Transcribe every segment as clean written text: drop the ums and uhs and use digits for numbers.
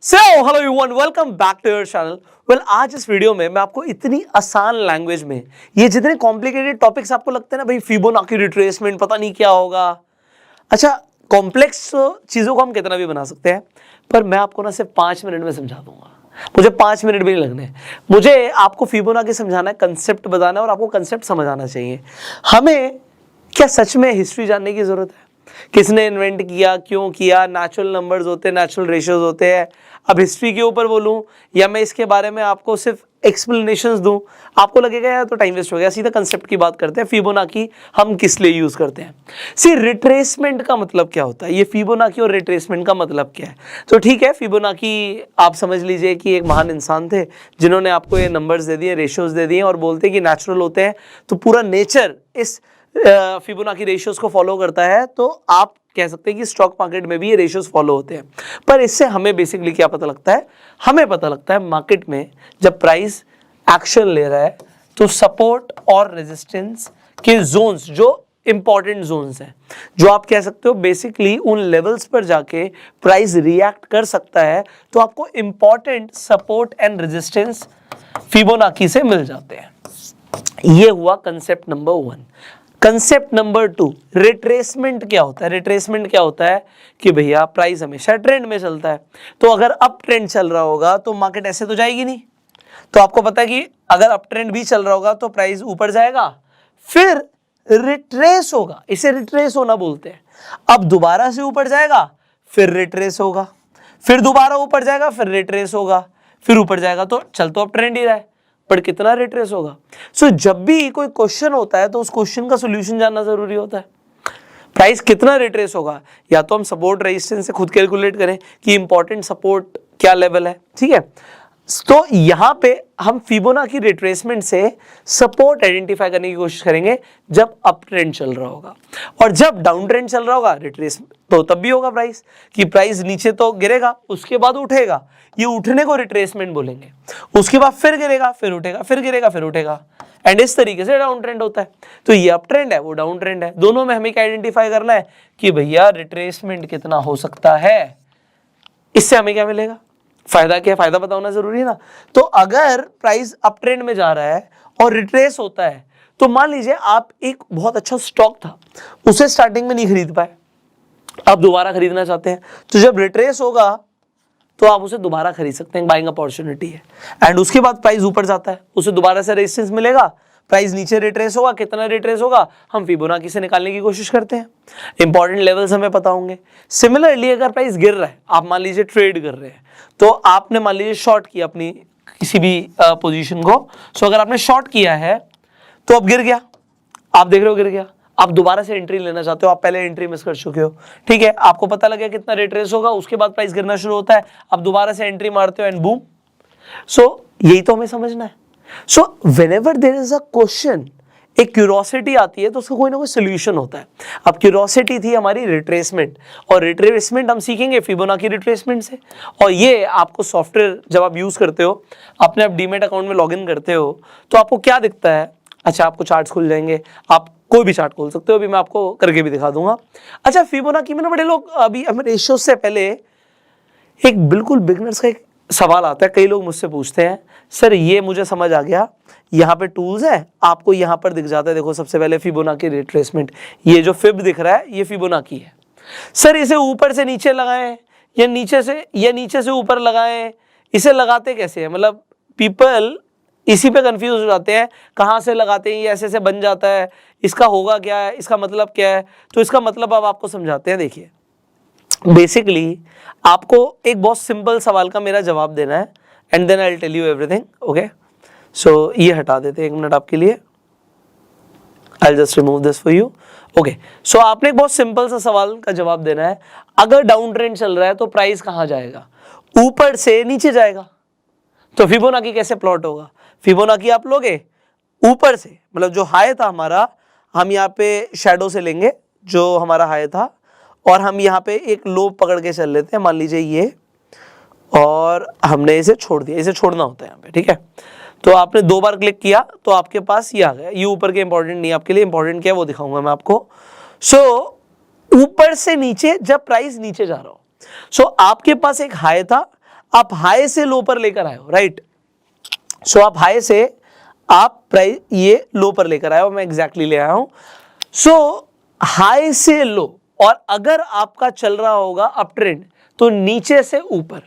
So hello everyone, welcome back to your channel. आज इस video में मैं आपको इतनी आसान लैंग्वेज में ये जितने कॉम्प्लिकेटेड टॉपिक्स आपको लगते हैं ना भाई, फिबोनाची रिट्रेसमेंट पता नहीं क्या होगा। अच्छा, कॉम्प्लेक्स चीजों को हम कितना भी बना सकते हैं, पर मैं आपको ना सिर्फ 5 मिनट में समझा दूंगा। मुझे 5 मिनट भी नहीं लगने। मुझे आपको फिबोनाची समझाना है, कंसेप्ट बताना है और आपको कंसेप्ट समझ आना चाहिए। हमें क्या सच में हिस्ट्री जानने की जरूरत है? किसने इन्वेंट किया, क्यों किया, नेचुरल नंबर्स होते हैं, नेचुरल रेशियोज होते हैं। अब हिस्ट्री के ऊपर बोलूं या मैं इसके बारे में आपको सिर्फ एक्सप्लेनेशंस दूं, आपको लगेगा यार तो टाइम वेस्ट हो गया। सीधा कंसेप्ट की बात करते हैं, फिबोनाची हम किस लिए यूज करते हैं। सी रिट्रेसमेंट का मतलब क्या होता है, ये फिबोनाची और रिट्रेसमेंट का मतलब क्या है। तो ठीक है, फिबोनाची आप समझ लीजिए कि एक महान इंसान थे जिन्होंने आपको ये नंबर्स दे दिए, रेशियोज दे दिए और बोलते हैं कि नेचुरल होते हैं। तो पूरा नेचर इस फिबोनाची रेशियोज को फॉलो करता है, तो आप कह सकते हैं कि स्टॉक मार्केट में भी ये रेशियोज फॉलो होते हैं। पर इससे हमें बेसिकली क्या पता लगता है? हमें पता लगता है मार्केट में जब प्राइस एक्शन ले रहा है तो सपोर्ट और रेजिस्टेंस के जोन्स, जो इंपॉर्टेंट जोन्स हैं, जो आप कह सकते हो बेसिकली उन लेवल्स पर जाके प्राइस रिएक्ट कर सकता है, तो आपको important support and resistance Fibonacci से मिल जाते हैं। ये हुआ concept number 1। Concept number 2, retracement क्या होता है? रिट्रेसमेंट क्या होता है कि भैया प्राइस हमेशा ट्रेंड में चलता है, तो अगर अप ट्रेंड चल रहा होगा तो मार्केट ऐसे तो जाएगी नहीं। तो आपको पता है कि अगर अप ट्रेंड भी चल रहा होगा तो प्राइस ऊपर जाएगा, फिर रिट्रेस होगा, इसे रिट्रेस होना बोलते हैं। अब दोबारा से ऊपर जाएगा, फिर रिट्रेस होगा, फिर दोबारा ऊपर जाएगा, फिर रिट्रेस होगा, फिर ऊपर जाएगा। तो चल तो अप ट्रेंड ही रहा है, पर कितना रिट्रेस होगा। सो जब भी कोई क्वेश्चन होता है तो उस क्वेश्चन का सॉल्यूशन जानना जरूरी होता है। प्राइस कितना रिट्रेस होगा, या तो हम सपोर्ट रेजिस्टेंस से खुद कैलकुलेट करें कि इंपॉर्टेंट सपोर्ट क्या लेवल है, ठीक है। तो यहां पे हम फिबोनाची रिट्रेसमेंट से सपोर्ट आइडेंटिफाई करने की कोशिश करेंगे जब अप ट्रेंड चल रहा होगा, और जब डाउन ट्रेंड चल रहा होगा रिट्रेस तो तब भी होगा प्राइस कि प्राइस नीचे तो गिरेगा, उसके बाद उठेगा। ये उठने को रिट्रेसमेंट बोलेंगे। उसके बाद फिर गिरेगा, फिर उठेगा, फिर गिरेगा, फिर उठेगा, एंड इस तरीके से डाउन ट्रेंड होता है। तो ये अप ट्रेंड है, वो डाउन ट्रेंड है। दोनों में हमें क्या आइडेंटिफाई करना है कि भैया रिट्रेसमेंट कितना हो सकता है। इससे हमें क्या मिलेगा? फायदा क्या है? फायदा पता होना जरूरी है ना। तो अगर प्राइस अप ट्रेंड में जा रहा है और रिट्रेस होता है, तो मान लीजिए आप एक बहुत अच्छा स्टॉक था, उसे स्टार्टिंग में नहीं खरीद पाए, आप दोबारा खरीदना चाहते हैं, तो जब रिट्रेस होगा तो आप उसे दोबारा खरीद सकते हैं, बाइंग अपॉर्चुनिटी है। एंड उसके बाद प्राइस ऊपर जाता है, उसे दोबारा से रेजिस्टेंस मिलेगा, प्राइस नीचे रिट्रेस होगा, कितना रिट्रेस होगा हम फिबोनाची से निकालने की कोशिश करते हैं। इंपॉर्टेंट लेवल्स हमें पता होंगे। सिमिलरली अगर प्राइस गिर रहा है, आप मान लीजिए ट्रेड कर रहे हैं, तो आपने मान लीजिए शॉर्ट किया अपनी किसी भी पोजीशन को। सो अगर आपने शॉर्ट किया है तो अब गिर गया, आप देख रहे हो गिर गया, आप दोबारा से एंट्री लेना चाहते हो, आप पहले एंट्री मिस कर चुके हो, ठीक है। आपको पता लगा कितना रिट्रेस होगा, उसके बाद प्राइस गिरना शुरू होता है, आप दोबारा से एंट्री मारते हो एंड बूम। सो यही तो हमें समझना है। So whenever there is a question, एक क्यूरोसिटी आती है तो उसका कोई ना कोई सोल्यूशन होता है। अब क्यूरोसिटी थी हमारी रिट्रेसमेंट, और रिट्रेसमेंट हम सीखेंगे फिबोनाची रिट्रेसमेंट से। और ये आपको सॉफ्टवेयर जब आप यूज करते हो, अपने आप डीमैट अकाउंट में लॉगिन करते हो, तो आपको क्या दिखता है? अच्छा, आपको चार्ट्स खुल जाएंगे, आप कोई भी चार्ट खोल सकते हो, अभी मैं आपको करके भी दिखा दूंगा। अच्छा, फिबोनाची में ना बड़े लोग, अभी हम रेशियो से पहले एक बिल्कुल बिगनर्स का एक सवाल आता है, कई लोग मुझसे पूछते हैं, सर ये मुझे समझ आ गया, यहाँ पे टूल्स है, आपको यहाँ पर दिख जाता है, देखो सबसे पहले फिबोनाची रिट्रेसमेंट, ये जो फिब दिख रहा है ये फिबोनाची है। सर इसे ऊपर से नीचे लगाएं या नीचे से ऊपर लगाएं, इसे लगाते कैसे हैं? मतलब पीपल इसी पे कंफ्यूज हो जाते हैं, कहाँ से लगाते हैं, ये ऐसे बन जाता है, इसका होगा क्या है, इसका मतलब क्या है? तो इसका मतलब अब आपको समझाते हैं। देखिए, बेसिकली आपको एक बहुत सिंपल सवाल का मेरा जवाब देना है, and then I will tell you everything, okay. So ये हटा देते हैं 1 मिनट आपके लिए, I will just remove this for you, okay. So आपने एक बहुत सिंपल सा सवाल का जवाब देना है। अगर डाउन ट्रेंड चल रहा है तो प्राइस कहाँ जाएगा? ऊपर से नीचे जाएगा। तो फिबोनाची कैसे प्लॉट होगा? फिबोनाची आप लोगे ऊपर से, मतलब जो हाई था हमारा, हम यहाँ पे शैडो से लेंगे जो हमारा हाई था, और हम यहाँ पे एक लो पकड़ के चल लेते हैं, मान लीजिए ये, और हमने इसे छोड़ दिया, इसे छोड़ना होता है यहाँ पे, ठीक है। तो आपने 2 बार क्लिक किया तो आपके पास ये आ गया। ये ऊपर के इंपॉर्टेंट नहीं, आपके लिए इंपॉर्टेंट क्या है वो दिखाऊंगा मैं आपको। सो ऊपर से नीचे जब प्राइस नीचे जा रहा हो, सो आपके पास एक हाई था, आप हाई से लो पर लेकर आए हो, राइट। सो आप हाई से आप प्राइस ये लो पर लेकर आए हो, मैं एग्जैक्टली ले आया हूं। सो हाई से लो, और अगर आपका चल रहा होगा अप ट्रेंड तो नीचे से ऊपर,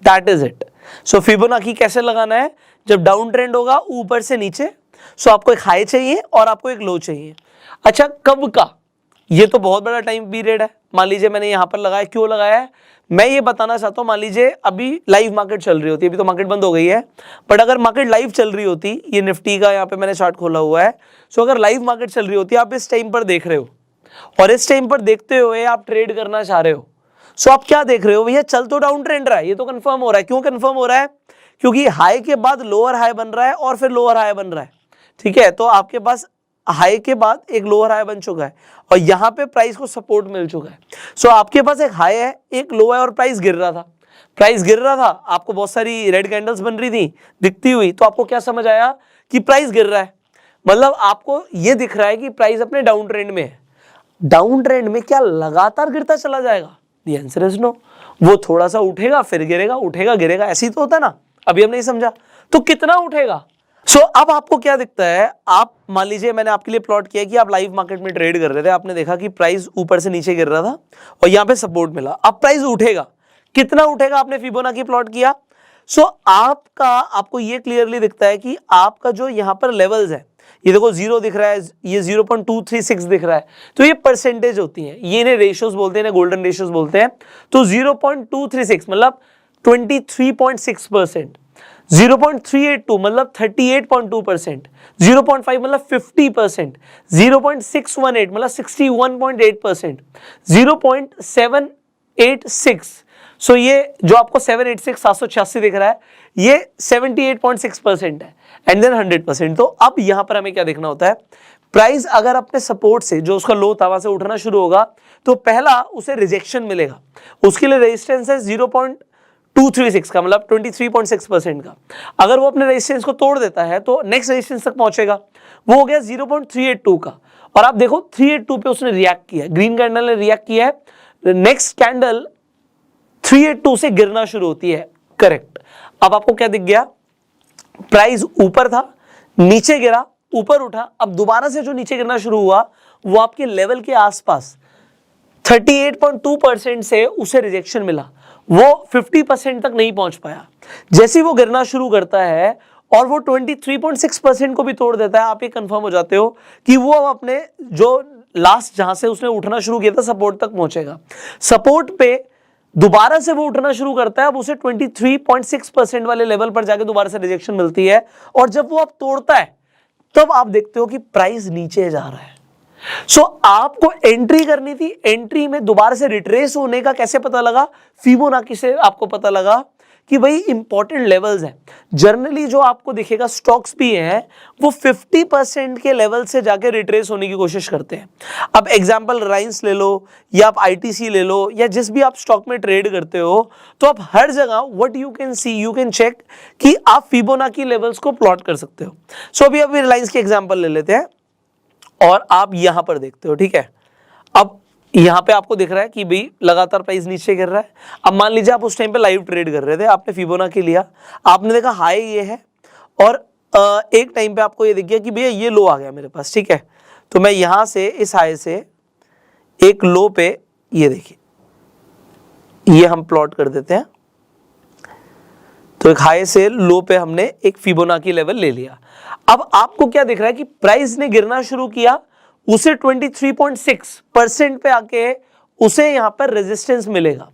that is it. So Fibonacci कैसे लगाना है, जब डाउन ट्रेंड होगा ऊपर से नीचे। सो आपको एक हाई चाहिए और आपको एक लो चाहिए। अच्छा, कब का, ये तो बहुत बड़ा टाइम पीरियड है। मान लीजिए मैंने यहां पर लगाया, क्यों लगाया है मैं ये बताना चाहता हूं। मान लीजिए अभी लाइव मार्केट चल रही होती है, अभी तो मार्केट बंद हो गई है, बट अगर मार्केट लाइव चल रही होती, ये निफ्टी का यहाँ पे मैंने चार्ट खोला हुआ है। सो अगर लाइव मार्केट चल रही होती, आप इस टाइम पर देख रहे हो और इस टाइम पर देखते हुए आप ट्रेड करना चाह रहे हो। सो आप क्या देख रहे हो, भैया चल तो डाउन ट्रेंड रहा है, ये तो कंफर्म हो रहा है। क्यों कंफर्म हो रहा है, क्योंकि हाई के बाद लोअर हाई बन रहा है और फिर लोअर हाई बन रहा है, ठीक है। तो आपके पास हाई के बाद एक लोअर हाई बन चुका है और यहां पे प्राइस को सपोर्ट मिल चुका है। सो आपके पास एक हाई है, एक लो है और प्राइस गिर रहा था। प्राइस गिर रहा था, आपको बहुत सारी रेड कैंडल्स बन रही थी दिखती हुई, तो आपको क्या समझ आया कि प्राइस गिर रहा है, मतलब आपको ये दिख रहा है कि प्राइस अपने डाउन ट्रेंड में है। डाउन ट्रेंड में क्या लगातार गिरता चला जाएगा? The answer is no. वो थोड़ा सा उठेगा फिर गिरेगा, उठेगा गिरेगा, ऐसे ही तो होता है ना। अभी हम नहीं समझा, तो कितना उठेगा? सो अब आपको क्या दिखता है, आप मान लीजिए मैंने आपके लिए प्लॉट किया कि आप लाइव मार्केट में ट्रेड कर रहे थे, आपने देखा कि प्राइस ऊपर से नीचे गिर रहा था और यहां पे सपोर्ट मिला। अब प्राइस उठेगा, कितना उठेगा? आपने फिबोनाची प्लॉट किया। सो आपको ये क्लियरली दिखता है कि आपका जो यहां पर लेवल्स है, ये देखो 0 दिख रहा है, ये 0.236 दिख रहा है, तो ये परसेंटेज होती है, ये इन्हें रेशियोज बोलते हैं, गोल्डन रेशियोज बोलते हैं। तो 0.236 मतलब 23.6%, 0.382 मतलब 38.2%, 0.5 मतलब 50%, 0.618 मतलब 61.8%, 0.786, सो ये जो आपको 786 दिख रहा है, ये 78.6% है, एंड देन 100%। तो अब यहां पर हमें क्या देखना होता है, प्राइस अगर अपने सपोर्ट से, जो उसका लो था वहां से उठना शुरू होगा, तो पहला उसे रिजेक्शन मिलेगा, उसके लिए रेजिस्टेंस है 0.236 का, मतलब 23.6% का। अगर वो अपने रेजिस्टेंस को तोड़ देता है तो नेक्स्ट रेजिस्टेंस तक पहुंचेगा, वो हो गया 0.382 का। और आप देखो 382 पे उसने रिएक्ट किया, ग्रीन कैंडल ने रिएक्ट किया है, नेक्स्ट कैंडल 382 से गिरना शुरू होती है, करेक्ट। अब आपको क्या दिख गया, प्राइस ऊपर था, नीचे गिरा, ऊपर उठा, अब दोबारा से जो नीचे गिरना शुरू हुआ वो आपके लेवल के आसपास 38.2% से उसे रिजेक्शन मिला, वो 50% तक नहीं पहुंच पाया। जैसे ही वो गिरना शुरू करता है और वो 23.6% को भी तोड़ देता है, आप ये कंफर्म हो जाते हो कि वो अब अपने जो लास्ट जहां से उसने उठना शुरू किया था सपोर्ट तक पहुंचेगा। सपोर्ट पे दोबारा से वो उठना शुरू करता है, अब उसे 23.6% वाले लेवल पर जाके दोबारा से रिजेक्शन मिलती है, और जब वो अब तोड़ता है तब आप देखते हो कि प्राइस नीचे जा रहा है। सो आपको एंट्री करनी थी, एंट्री में दोबारा से रिट्रेस होने का कैसे पता लगा? फिबोनाची से आपको पता लगा कि भाई इंपॉर्टेंट लेवल्स हैं। जनरली जो आपको दिखेगा स्टॉक्स भी हैं, वो 50% के लेवल से जाके रिट्रेस होने की कोशिश करते हैं। अब एग्जांपल रिलायंस ले लो या आप आईटीसी ले लो या जिस भी आप स्टॉक में ट्रेड करते हो, तो आप हर जगह what you can see, you can check कि आप फिबोनाची लेवल्स को प्लॉट कर सकते हो। सो अभी रिलायंस के एग्जाम्पल ले लेते हैं और आप यहां पर देखते हो, ठीक है। अब यहां पे आपको दिख रहा है कि भाई लगातार प्राइस नीचे गिर रहा है। अब मान लीजिए आप उस टाइम पे लाइव ट्रेड कर रहे थे, आपने फिबोनाची लिया, आपने देखा हाई ये है और एक टाइम पे आपको ये दिख गया कि भैया ये लो आ गया मेरे पास, ठीक है। तो मैं यहां से इस हाई से एक लो पे, ये देखिए, ये हम प्लॉट कर देते हैं। तो एक हाई से लो पे हमने एक फिबोनाची लेवल ले लिया। अब आपको क्या दिख रहा है कि प्राइस ने गिरना शुरू किया, उसे 23.6% पे आके उसे यहां पर रेजिस्टेंस मिलेगा।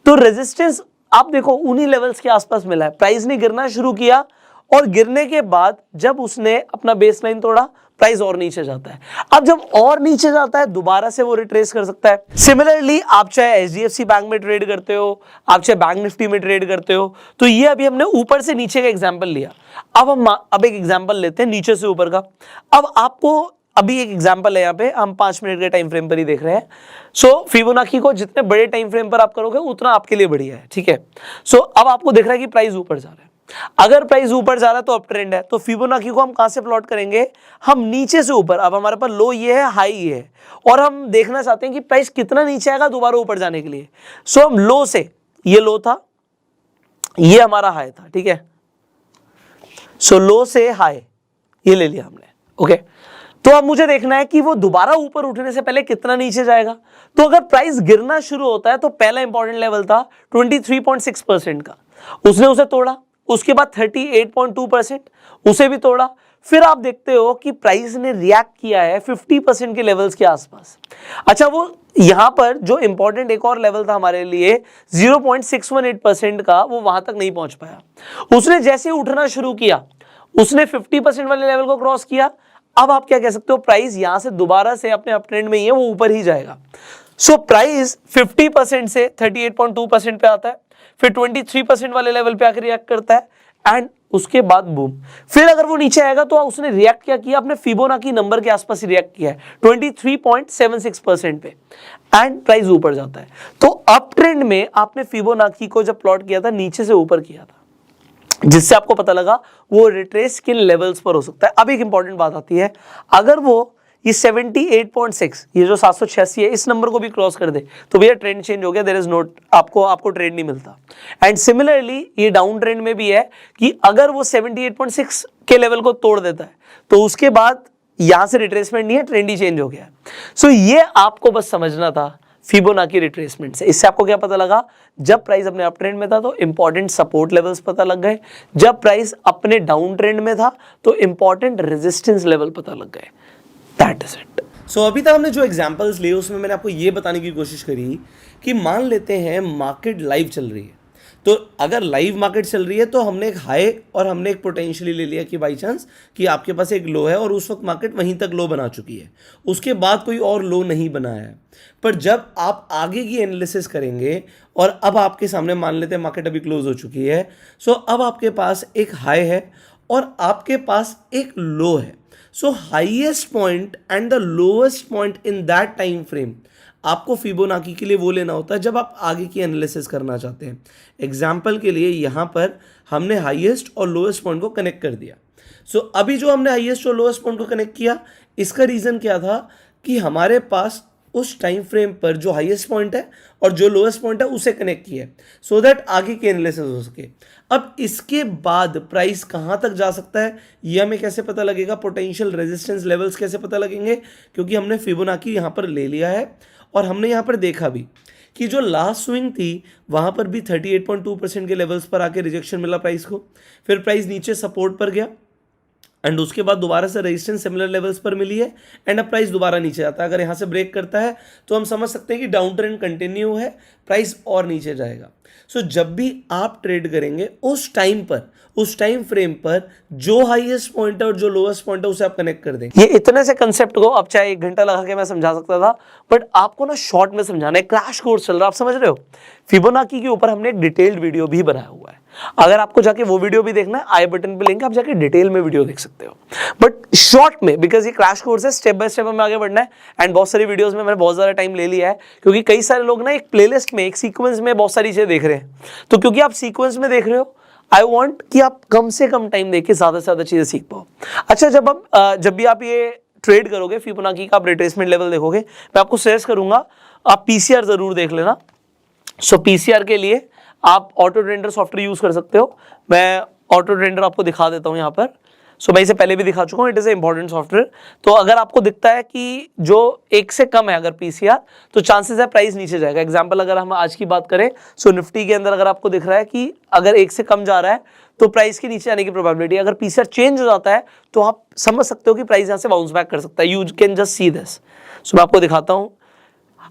तो रेजिस्टेंस आप देखो उन्हीं लेवल्स के आसपास मिला है। प्राइस ने गिरना शुरू किया और गिरने के बाद जब उसने अपना बेसलाइन तोड़ा, प्राइस और नीचे जाता है। अब जब और नीचे जाता है दोबारा से वो रिट्रेस कर सकता है। सिमिलरली आप चाहे एचडीएफसी बैंक में ट्रेड करते हो, आप चाहे बैंक निफ्टी में ट्रेड करते हो, तो ये अभी हमने ऊपर से नीचे का एग्जांपल लिया। अब एक एग्जांपल लेते हैं नीचे से ऊपर का। अब आपको अभी एक एग्जांपल है, यहाँ पे हम 5 मिनट के टाइम फ्रेम पर ही देख रहे हैं। सो फिबोनाची को जितने बड़े टाइम फ्रेम पर आप करोगे उतना आपके लिए बढ़िया है, ठीक है। सो अब आपको दिख रहा है कि प्राइस ऊपर जा रहा है। अगर प्राइस ऊपर जा रहा है तो अप ट्रेंड है। तो फिबोनाची को हम कहां से प्लॉट करेंगे? हम नीचे से ऊपर। अब हमारे पास लो ये है, हाई ये है, और हम देखना चाहते हैं कि प्राइस कितना नीचे आएगा दोबारा ऊपर जाने के लिए। सो हम लो से, ये लो था, ये हमारा हाई था, ठीक है। सो लो से हाई ये ले लिया हमने, ओके। तो अब मुझे देखना है कि वो दोबारा ऊपर उठने से पहले कितना नीचे जाएगा। तो अगर प्राइस गिरना शुरू होता है तो पहला इंपॉर्टेंट लेवल था 23.6% का, उसने उसे तोड़ा। उसके बाद 38.2% उसे भी तोड़ा। फिर आप देखते हो कि प्राइस ने रिएक्ट किया है 50% के लेवल्स के आसपास। अच्छा, वो यहां पर जो इंपॉर्टेंट एक और लेवल था हमारे लिए 0.618% का, वो वहां तक नहीं पहुंच पाया। उसने जैसे उठना शुरू किया उसने 50% वाले लेवल को क्रॉस किया। अब आप क्या कह सकते हो, प्राइस यहां से दोबारा से अपने अप ट्रेंड में ही है, वो ऊपर ही जाएगा। सो प्राइस 50% से 38.2% पे आता है, फिर 23% वाले लेवल पे आकर रिएक्ट करता है एंड उसके बाद बूम। फिर अगर वो नीचे आएगा तो उसने रिएक्ट क्या किया, अपने फिबोनाची नंबर के आसपास ही रिएक्ट किया है 23.76% पे एंड प्राइस ऊपर जाता है। तो अप ट्रेंड में आपने फिबोनाची को जब प्लॉट किया था नीचे से ऊपर किया था, जिससे आपको पता लगा वो रिट्रेस किन लेवल्स पर हो सकता है। अब एक इंपॉर्टेंट बात आती है, अगर वो ये 78.6 ये जो 786 है इस नंबर को भी क्रॉस कर दे तो भैया ट्रेंड चेंज हो गया, देयर इज नोट, आपको ट्रेंड नहीं मिलता। एंड सिमिलरली ये डाउन ट्रेंड में भी है कि अगर वो 78.6 के लेवल को तोड़ देता है तो उसके बाद यहां से रिट्रेसमेंट नहीं है, ट्रेंड ही चेंज हो गया। सो ये आपको बस समझना था फिबोनाची रिट्रेसमेंट से। इससे आपको क्या पता लगा, जब प्राइस अपने अप ट्रेंड में था तो इंपॉर्टेंट सपोर्ट लेवल्स पता लग गए, जब प्राइस अपने डाउन ट्रेंड में था तो इंपॉर्टेंट रेजिस्टेंस लेवल पता लग गए। That is it. सो अभी तक हमने जो एग्जांपल्स लिए उसमें मैंने आपको ये बताने की कोशिश करी कि मान लेते हैं मार्केट लाइव चल रही है, तो अगर लाइव मार्केट चल रही है तो हमने एक हाई और हमने एक पोटेंशियली ले लिया कि बाई चांस कि आपके पास एक लो है और उस वक्त मार्केट वहीं तक लो बना चुकी है, उसके बाद कोई और लो नहीं बनाया है। पर जब आप आगे की एनालिसिस करेंगे और अब आपके सामने मान लेते हैं मार्केट अभी क्लोज हो चुकी है, सो अब आपके पास एक हाई है और आपके पास एक लो है। सो highest point and the lowest point in that time frame आपको फिबोनाची के लिए वो लेना होता है जब आप आगे की एनालिसिस करना चाहते हैं। एग्जाम्पल के लिए यहाँ पर हमने हाईएस्ट और लोएस्ट पॉइंट को कनेक्ट कर दिया। सो अभी जो हमने हाईएस्ट और लोएस्ट पॉइंट को कनेक्ट किया, इसका रीज़न क्या था कि हमारे पास उस टाइम फ्रेम पर जो हाईएस्ट पॉइंट है और जो लोएस्ट पॉइंट है उसे कनेक्ट किया है सो दैट आगे की एनालिसिस हो सके। अब इसके बाद प्राइस कहाँ तक जा सकता है ये हमें कैसे पता लगेगा, पोटेंशियल रेजिस्टेंस लेवल्स कैसे पता लगेंगे, क्योंकि हमने फिबोनाची यहाँ पर ले लिया है और हमने यहाँ पर देखा भी कि जो लास्ट स्विंग थी वहाँ पर भी 38.2% के लेवल्स पर आके रिजेक्शन मिला प्राइस को, फिर प्राइस नीचे सपोर्ट पर गया एंड उसके बाद दोबारा से रेजिस्टेंस सिमिलर लेवल्स पर मिली है एंड अब प्राइस दोबारा नीचे आता है। अगर यहाँ से ब्रेक करता है तो हम समझ सकते हैं कि डाउन ट्रेंड कंटिन्यू है, प्राइस और नीचे जाएगा। सो जब भी आप ट्रेड करेंगे उस टाइम पर, उस टाइम फ्रेम पर जो हाईएस्ट पॉइंट है और जो लोएस्ट पॉइंट है उसे आप कनेक्ट कर देंगे। ये इतने से कंसेप्ट को अब चाहे 1 घंटा लगा के मैं समझा सकता था, बट आपको ना शॉर्ट में समझाना है। क्रैश कोर्स चल रहा है, आप समझ रहे हो। फिबोनाची के ऊपर हमने एक डिटेल्ड वीडियो भी बनाया हुआ है, अगर आपको जाके वो वीडियो भी देखना है आई बटन पे लिंक, आप जाके डिटेल में वीडियो देख सकते हो। बट शॉर्ट में, बिकॉज ये क्रैश कोर्स है, स्टेप बाय स्टेप हमें आगे बढ़ना है एंड बहुत सारी वीडियोस में मैंने बहुत ज़्यादा टाइम ले लिया है क्योंकि कई सारे लोग ना एक प्लेलिस्ट में, एक सीक्वेंस में बहुत सारी चीज़ें देख रहे हैं। तो क्योंकि आप सीक्वेंस में देख रहे हो, आई वॉन्ट कि आप कम से कम टाइम देके ज़्यादा से ज़्यादा चीज़ें सीख पाओ। अच्छा, जब भी आप ये ट्रेड करोगे फिबोनाची का आप रिट्रेसमेंट लेवल देखोगे, मैं आपको सजेस्ट करूंगा आप पीसीआर जरूर देख लेना। सो पीसीआर के लिए आप ऑटो ट्रेंडर सॉफ्टवेयर यूज कर सकते हो। मैं ऑटो ट्रेंडर आपको दिखा देता हूं यहाँ पर। सो मैं इसे पहले भी दिखा चुका हूँ, it is a important software. तो अगर आपको दिखता है कि जो 1 से कम है अगर पीसीआर, तो चांसेस है प्राइस नीचे जाएगा। एग्जांपल अगर हम आज की बात करें, सो निफ्टी के अंदर अगर आपको दिख रहा है कि अगर 1 से कम जा रहा है तो प्राइस के नीचे आने की प्रोबेबिलिटी, अगर पीसीआर चेंज हो जाता है तो आप समझ सकते हो कि प्राइस यहाँ से बाउंस बैक कर सकता है। You can just see this. So मैं आपको दिखाता हूँ,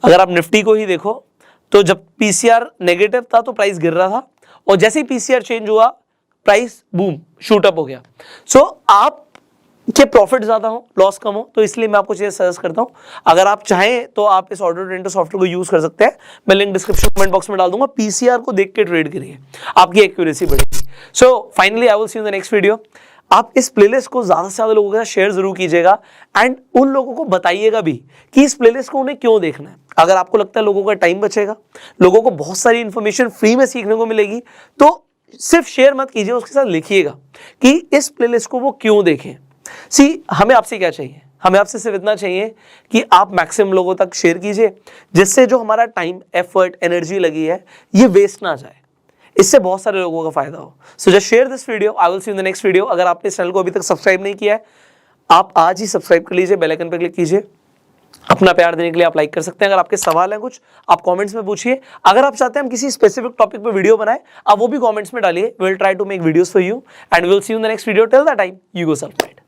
अगर आप निफ्टी को ही देखो तो जब पीसीआर नेगेटिव था तो प्राइस गिर रहा था और जैसे ही पीसीआर चेंज हुआ प्राइस बूम शूट अप हो गया। सो आप के प्रॉफिट ज्यादा हो, लॉस कम हो, तो इसलिए मैं आपको चीजें सजेस्ट करता हूं। अगर आप चाहें तो आप इस ऑटो ट्रेंडर सॉफ्टवेयर को यूज कर सकते हैं, मैं लिंक डिस्क्रिप्शन कमेंट बॉक्स में डाल दूंगा। पीसीआर को देख के ट्रेड करिए, आपकी एक्यूरेसी बढ़ेगी। So finally I will see you in the next video. आप इस प्लेलिस्ट को ज्यादा से ज्यादा लोगों के साथ शेयर जरूर कीजिएगा एंड उन लोगों को बताइएगा भी कि इस प्लेलिस्ट को उन्हें क्यों देखना है। अगर आपको लगता है लोगों का टाइम बचेगा, लोगों को बहुत सारी इंफॉर्मेशन फ्री में सीखने को मिलेगी, तो सिर्फ शेयर मत कीजिए, उसके साथ लिखिएगा कि इस प्लेलिस्ट को वो क्यों देखें। हमें आपसे क्या चाहिए, हमें आपसे सिर्फ इतना चाहिए कि आप मैक्सिमम लोगों तक शेयर कीजिए, जिससे जो हमारा टाइम, एफर्ट, एनर्जी लगी है ये वेस्ट ना जाए। इससे बहुत सारे लोगों का फायदा हो। So just share this video, I will see you in the next video. अगर आपने इस चैनल को अभी तक सब्सक्राइब नहीं किया है, आप आज ही सब्सक्राइब कर लीजिए, बेल आइकन पर क्लिक कीजिए। अपना प्यार देने के लिए आप लाइक कर सकते हैं। अगर आपके सवाल हैं कुछ, आप कमेंट्स में पूछिए। अगर आप चाहते हैं हम किसी स्पेसिफिक टॉपिक पे वीडियो बनाएं, आप वो भी कमेंट्स में डालिए। We will try to make videos for you and we will see you in the next video. Till that time, you go subscribe.